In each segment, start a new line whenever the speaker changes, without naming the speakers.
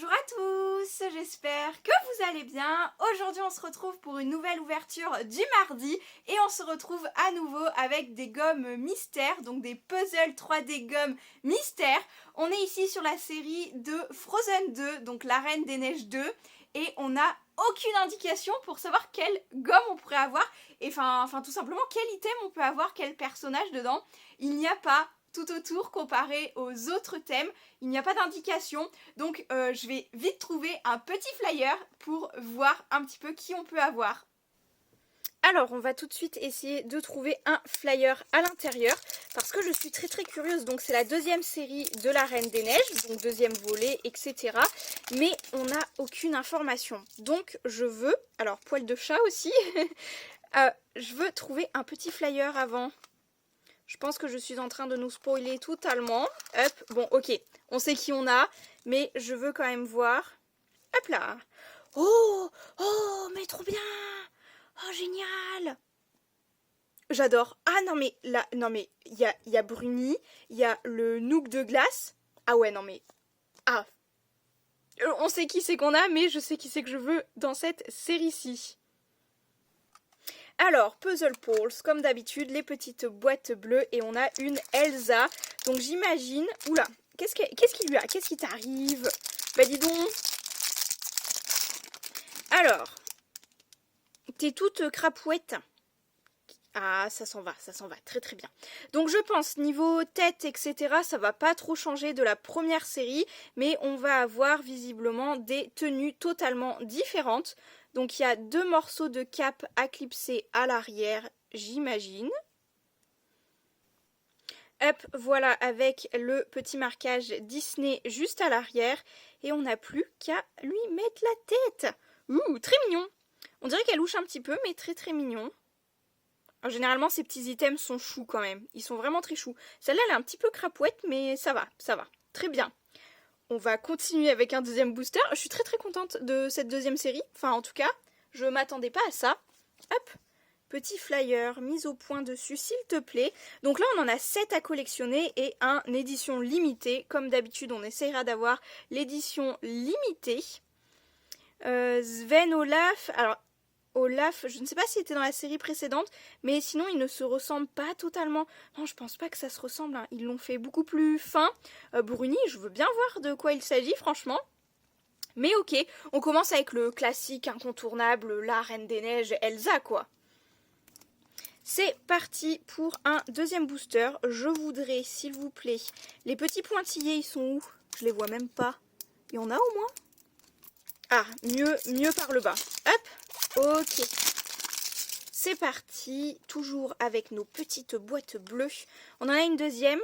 Bonjour à tous, j'espère que vous allez bien. Aujourd'hui on se retrouve pour une nouvelle ouverture du mardi et on se retrouve à nouveau avec des gommes mystères, donc des puzzles 3D gommes mystères. On est ici sur la série de Frozen 2, donc la Reine des Neiges 2, et on n'a aucune indication pour savoir quelle gomme on pourrait avoir, et enfin tout simplement quel item on peut avoir, quel personnage dedans. Il n'y a pas tout autour comparé aux autres thèmes, il n'y a pas d'indication, donc je vais vite trouver un petit flyer pour voir un petit peu qui on peut avoir. Alors on va tout de suite essayer de trouver un flyer à l'intérieur parce que je suis très curieuse. Donc c'est la deuxième série de la Reine des Neiges, donc deuxième volet, etc. Mais on n'a aucune information, donc je veux, alors poil de chat aussi, je veux trouver un petit flyer avant. Je pense que je suis en train de nous spoiler totalement. Hop, bon ok, on sait qui on a, mais je veux quand même voir. Hop là. Oh, mais trop bien. Oh, génial. J'adore. Ah non mais, là, non mais, il y a Bruni, il y a le Nook de glace. Ah ouais, non mais, ah. On sait qui c'est qu'on a, mais je sais qui c'est que je veux dans cette série-ci. Alors, Puzzle Pulse, comme d'habitude, les petites boîtes bleues et on a une Elsa. Donc j'imagine... Oula, qu'est-ce qu'il lui a? Qu'est-ce qui t'arrive? Bah dis donc. Alors, t'es toute crapouette. Ah, ça s'en va très bien. Donc je pense, niveau tête, etc., ça va pas trop changer de la première série, mais on va avoir visiblement des tenues totalement différentes. Donc il y a deux morceaux de cape à clipser à l'arrière, j'imagine. Hop, voilà, avec le petit marquage Disney juste à l'arrière. Et on n'a plus qu'à lui mettre la tête. Ouh, très mignon. On dirait qu'elle louche un petit peu, mais très mignon. Alors, généralement, ces petits items sont choux quand même. Ils sont vraiment très choux. Celle-là, elle est un petit peu crapouette, mais ça va. Très bien. On va continuer avec un deuxième booster. Je suis très contente de cette deuxième série. Enfin, en tout cas, je m'attendais pas à ça. Hop, petit flyer mis au point dessus, s'il te plaît. Donc là, on en a 7 à collectionner et un édition limitée. Comme d'habitude, on essaiera d'avoir l'édition limitée. Sven Olaf, alors Olaf, je ne sais pas s'il était dans la série précédente, mais sinon il ne se ressemble pas totalement. Non, je pense pas que ça se ressemble, hein. Ils l'ont fait beaucoup plus fin. Bruni, je veux bien voir de quoi il s'agit, franchement. Mais ok, on commence avec le classique incontournable, la Reine des Neiges, Elsa, quoi. C'est parti pour un deuxième booster. Je voudrais, s'il vous plaît, les petits pointillés, ils sont où? Je les vois même pas. Il y en a au moins? Ah, mieux par le bas. Hop, ok. C'est parti, toujours avec nos petites boîtes bleues. On en a une deuxième.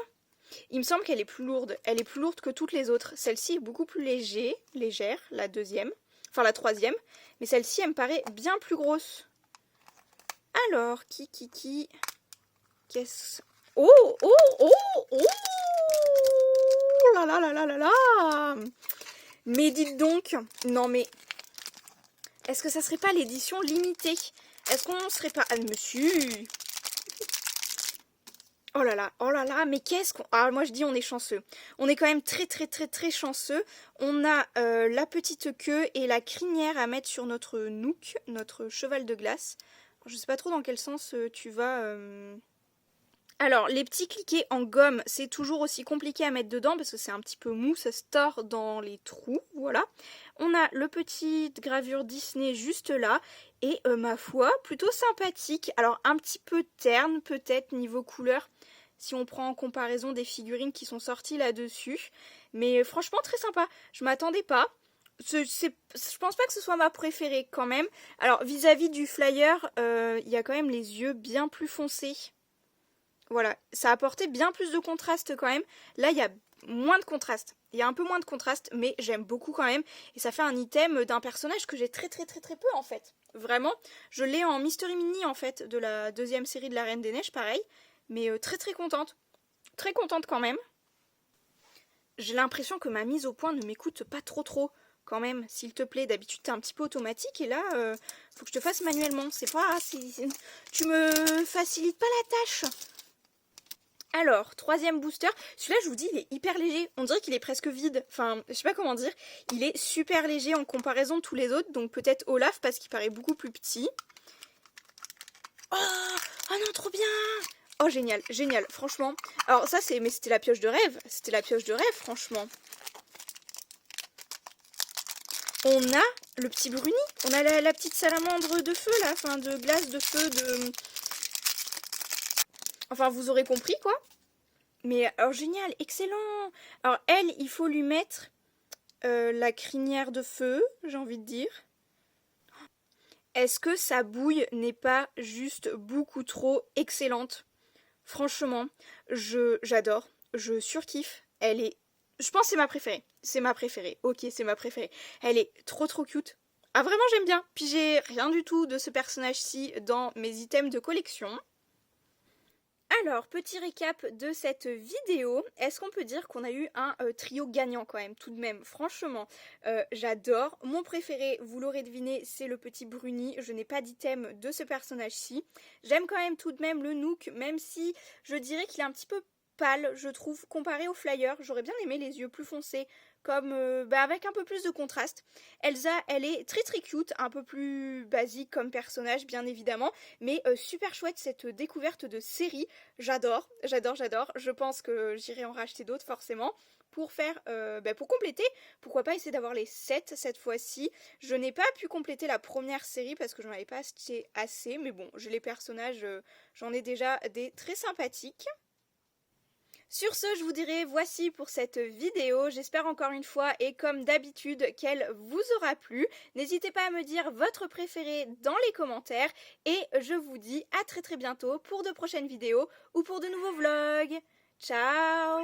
Il me semble qu'elle est plus lourde. Elle est plus lourde que toutes les autres. Celle-ci est beaucoup plus légère, la deuxième. Enfin, la troisième. Mais celle-ci, elle me paraît bien plus grosse. Alors, Qu'est-ce... Oh là. Mais dites donc, non mais, est-ce que ça serait pas l'édition limitée? Est-ce qu'on serait pas... Ah, monsieur. Oh là là, mais qu'est-ce qu'on... Ah, moi je dis on est chanceux. On est quand même très chanceux. On a la petite queue et la crinière à mettre sur notre Nook, notre cheval de glace. Je sais pas trop dans quel sens tu vas... Alors, les petits cliquets en gomme, c'est toujours aussi compliqué à mettre dedans parce que c'est un petit peu mou, ça se tord dans les trous, voilà. On a le petit gravure Disney juste là, et ma foi, plutôt sympathique. Alors, un petit peu terne peut-être niveau couleur, si on prend en comparaison des figurines qui sont sorties là-dessus. Mais franchement, très sympa, je m'attendais pas. Je pense pas que ce soit ma préférée quand même. Alors, vis-à-vis du flyer, il y a quand même les yeux bien plus foncés. Voilà, ça a apporté bien plus de contraste quand même. Là, il y a moins de contraste. Il y a un peu moins de contraste, mais j'aime beaucoup quand même. Et ça fait un item d'un personnage que j'ai très peu en fait. Vraiment, je l'ai en Mystery Mini en fait, de la deuxième série de la Reine des Neiges, pareil. Mais très contente. Très contente quand même. J'ai l'impression que ma mise au point ne m'écoute pas trop. Quand même, s'il te plaît, d'habitude t'es un petit peu automatique et là, faut que je te fasse manuellement. C'est pas... Tu me facilites pas la tâche. Alors, troisième booster, celui-là je vous dis il est hyper léger, on dirait qu'il est presque vide, enfin je sais pas comment dire, il est super léger en comparaison de tous les autres, donc peut-être Olaf parce qu'il paraît beaucoup plus petit. Oh, oh non trop bien. Oh génial, génial, franchement. Alors ça mais c'était la pioche de rêve, franchement. On a le petit Bruni, on a la petite salamandre de feu là, enfin de glace, de feu, de... Enfin vous aurez compris quoi. Mais alors génial, excellent. Alors elle, il faut lui mettre la crinière de feu, j'ai envie de dire. Est-ce que sa bouille n'est pas juste beaucoup trop excellente? Franchement, j'adore, je surkiffe. Elle est... Je pense que c'est ma préférée. C'est ma préférée. Ok, c'est ma préférée. Elle est trop cute. Ah vraiment j'aime bien. Puis j'ai rien du tout de ce personnage-ci dans mes items de collection. Alors, petit récap de cette vidéo, est-ce qu'on peut dire qu'on a eu un trio gagnant quand même, tout de même, franchement, j'adore. Mon préféré, vous l'aurez deviné, c'est le petit Bruni, je n'ai pas d'item de ce personnage-ci. J'aime quand même tout de même le Nook, même si je dirais qu'il est un petit peu pâle, je trouve, comparé au Flyer. J'aurais bien aimé les yeux plus foncés, comme avec un peu plus de contraste. Elsa, elle est très cute, un peu plus basique comme personnage bien évidemment, mais super chouette cette découverte de série. J'adore. Je pense que j'irai en racheter d'autres forcément pour faire, pour compléter. Pourquoi pas essayer d'avoir les 7 cette fois-ci. Je n'ai pas pu compléter la première série parce que j'en avais pas acheté assez, mais bon, j'ai les personnages, j'en ai déjà des très sympathiques. Sur ce, je vous dirai voici pour cette vidéo. J'espère encore une fois et comme d'habitude qu'elle vous aura plu. N'hésitez pas à me dire votre préféré dans les commentaires et je vous dis à très bientôt pour de prochaines vidéos ou pour de nouveaux vlogs. Ciao!